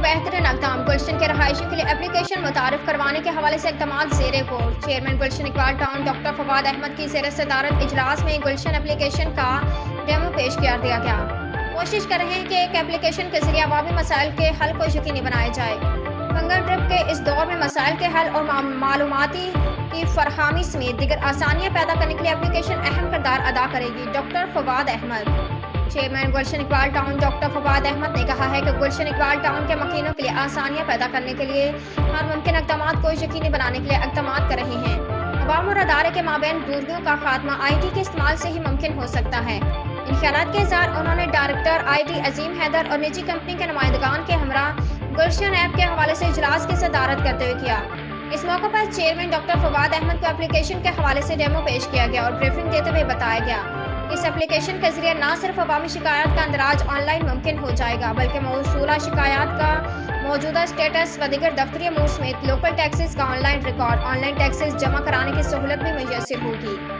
बेहतरीन अक़दाम गुलशन के रहायशियों के लिए एप्लीकेशन मुतारिफ करवाने के हवाले से इक़दामात ज़ेरे गौर। चेयरमैन गुलशन इकबाल टाउन डॉक्टर फवाद अहमद की ज़ेर सदारत इजलास में गुलशन एप्लीकेशन का डेमो पेश कर दिया गया। कोशिश कर रहे हैं कि एक एप्लीकेशन के जरिए अवामी मसाइल के हल को यकीनी बनाया जाए। फंगल ड्रिप के इस दौर में मसाइल के हल और मालूमाती की फरहमी समेत दीगर आसानियाँ पैदा करने के लिए एप्लीकेशन अहम किरदार अदा करेगी। डॉक्टर फवाद अहमद। चेयरमैन गुलशन इकबाल टाउन डॉक्टर फवाद अहमद ने कहा है कि गुलशन इकबाल टाउन के मकीनों के लिए आसानियाँ पैदा करने के लिए हर मुमकिन इक़दामात को यकीनी बनाने के लिए इक़दामात कर रहे हैं। अवाम और अदारे के माबैन दूरियों का खात्मा IT के इस्तेमाल से ही मुमकिन हो सकता है। इन ख्यालात के इज़हार उन्होंने डायरेक्टर IT अजीम हैदर और निजी कंपनी के नुमाइंदगान के हमरा गुलशन ऐप के हवाले से इजलास की सदारत करते हुए किया। इस मौके पर चेयरमैन डॉक्टर फवाद अहमद को एप्लीकेशन के हवाले से डेमो पेश किया गया और ब्रीफिंग देते हुए बताया गया कि इस एप्लीकेशन के जरिए न सिर्फ अवामी शिकायत का अंदराज ऑनलाइन मुमकिन हो जाएगा बल्कि मौसूला शिकायत का मौजूदा स्टेटस व दीगर दफ्तरी अमूर समेत लोकल टैक्सेस का ऑनलाइन रिकॉर्ड, ऑनलाइन टैक्सेस जमा कराने की सहूलत भी मुयस्सर होगी।